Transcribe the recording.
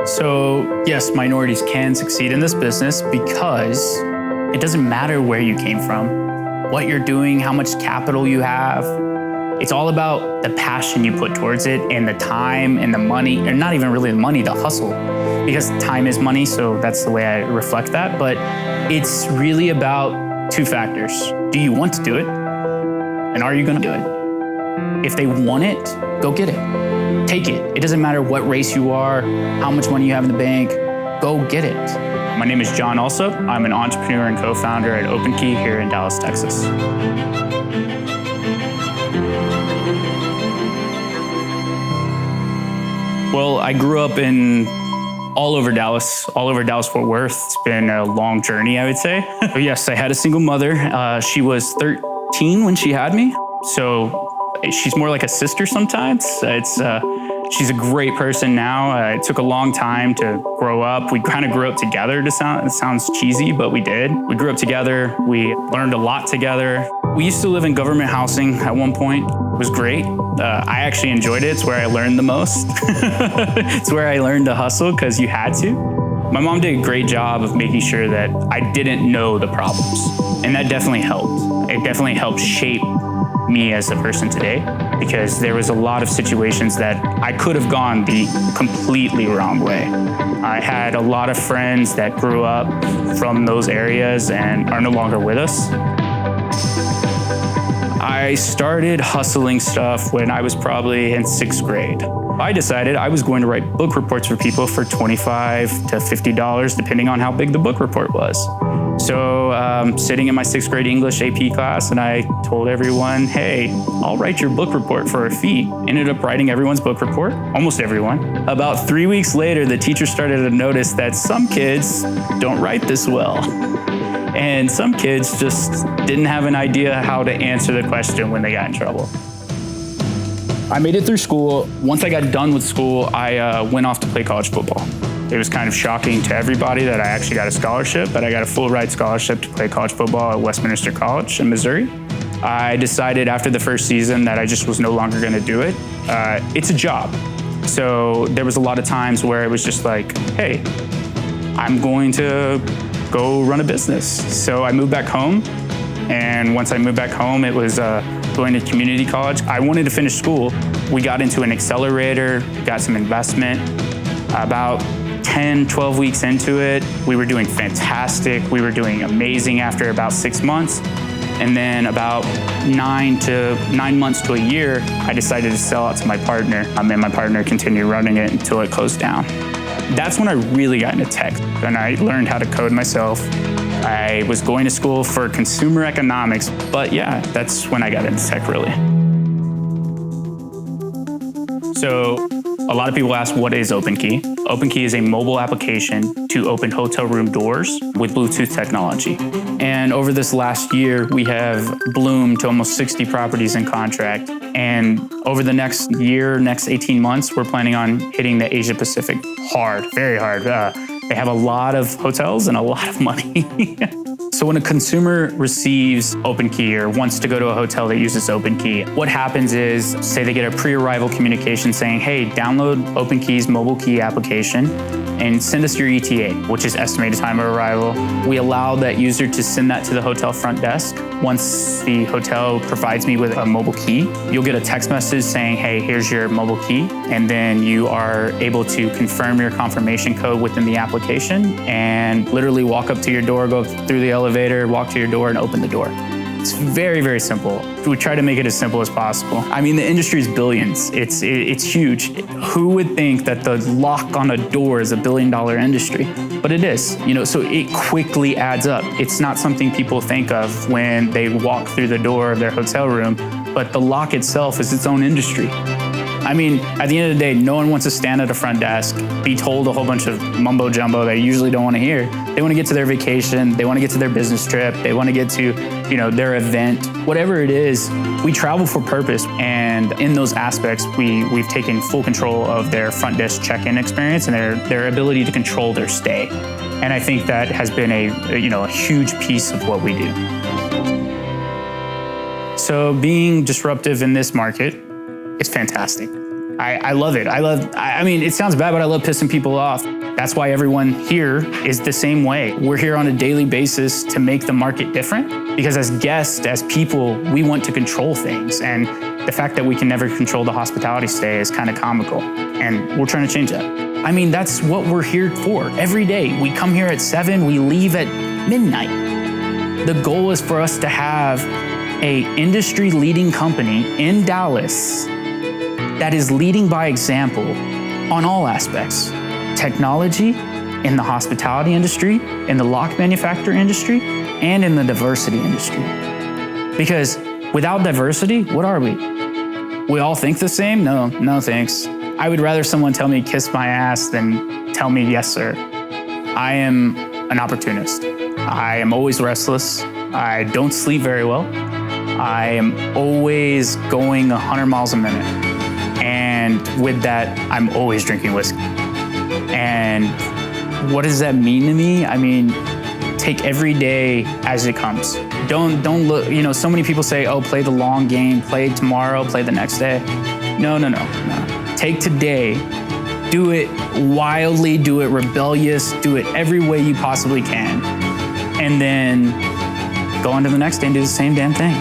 So yes, minorities can succeed in this business because it doesn't matter where you came from, what you're doing, how much capital you have. It's all about the passion you put towards it and the time and the money, and not even really the money, the hustle, because time is money, so that's the way I reflect that. But it's really about two factors. Do you want to do it? And are you gonna do it? If they want it, go get it. Take it. It doesn't matter what race you are, how much money you have in the bank, go get it. My name is Jon Alsup. I'm an entrepreneur and co-founder at OpenKey here in Dallas, Texas. Well, I grew up all over Dallas Fort Worth. It's been a long journey, I would say. Yes, I had a single mother. She was 13 when she had me. So she's more like a sister sometimes. She's a great person now. It took a long time to grow up. We kind of grew up together. It sounds cheesy, but we did. We grew up together. We learned a lot together. We used to live in government housing at one point. It was great. I actually enjoyed it. It's where I learned the most. It's where I learned to hustle because you had to. My mom did a great job of making sure that I didn't know the problems. And that definitely helped. It definitely helped shape me as a person today, because there was a lot of situations that I could have gone the completely wrong way. I had a lot of friends that grew up from those areas and are no longer with us. I started hustling stuff when I was probably in 6th grade. I decided I was going to write book reports for people for $25 to $50, depending on how big the book report was. So sitting in my 6th grade English AP class, and I told everyone, hey, I'll write your book report for a fee. Ended up writing everyone's book report, almost everyone. About 3 weeks later, the teacher started to notice that some kids don't write this well. And some kids just didn't have an idea how to answer the question when they got in trouble. I made it through school. Once I got done with school, I went off to play college football. It was kind of shocking to everybody that I actually got a scholarship, but I got a full ride scholarship to play college football at Westminster College in Missouri. I decided after the first season that I just was no longer gonna do it. It's a job. So there was a lot of times where it was just like, hey, I'm going to go run a business. So I moved back home. And once I moved back home, it was going to community college. I wanted to finish school. We got into an accelerator, got some investment. About 10, 12 weeks into it, we were doing fantastic. We were doing amazing after about 6 months. And then about 9 months to a year, I decided to sell out to my partner. And my partner continued running it until it closed down. That's when I really got into tech. And I learned how to code myself. I was going to school for consumer economics, but yeah, that's when I got into tech really. So a lot of people ask, what is OpenKey? OpenKey is a mobile application to open hotel room doors with Bluetooth technology. And over this last year, we have bloomed to almost 60 properties in contract. And over the next year, next 18 months, we're planning on hitting the Asia Pacific hard, very hard. They have a lot of hotels and a lot of money. So when a consumer receives OpenKey or wants to go to a hotel that uses OpenKey, what happens is, say they get a pre-arrival communication saying, hey, download OpenKey's mobile key application and send us your ETA, which is estimated time of arrival. We allow that user to send that to the hotel front desk. Once the hotel provides me with a mobile key, you'll get a text message saying, hey, here's your mobile key. And then you are able to confirm your confirmation code within the application and literally walk up to your door, go through the elevator, walk to your door and open the door. It's very, very simple. We try to make it as simple as possible. I mean, the industry is billions. It's huge. Who would think that the lock on a door is $1 billion industry? But it is, so it quickly adds up. It's not something people think of when they walk through the door of their hotel room, but the lock itself is its own industry. I mean, at the end of the day, no one wants to stand at a front desk, be told a whole bunch of mumbo jumbo they usually don't want to hear. They want to get to their vacation, they want to get to their business trip, they want to get to, their event. Whatever it is, we travel for purpose. And in those aspects, we've taken full control of their front desk check-in experience and their ability to control their stay. And I think that has been a huge piece of what we do. So being disruptive in this market, it's fantastic. I love it. I mean, it sounds bad, but I love pissing people off. That's why everyone here is the same way. We're here on a daily basis to make the market different, because as guests, as people, we want to control things. And the fact that we can never control the hospitality stay is kind of comical. And we're trying to change that. I mean, that's what we're here for. Every day, we come here at 7, we leave at midnight. The goal is for us to have a industry-leading company in Dallas that is leading by example on all aspects. Technology, in the hospitality industry, in the lock manufacturer industry, and in the diversity industry. Because without diversity, what are we? We all think the same? No thanks. I would rather someone tell me kiss my ass than tell me yes, sir. I am an opportunist. I am always restless. I don't sleep very well. I am always going 100 miles a minute. And with that, I'm always drinking whiskey. And what does that mean to me? I mean, take every day as it comes. Don't look, so many people say, oh, play the long game, play tomorrow, play the next day. No. Take today, do it wildly, do it rebellious, do it every way you possibly can. And then go on to the next day and do the same damn thing.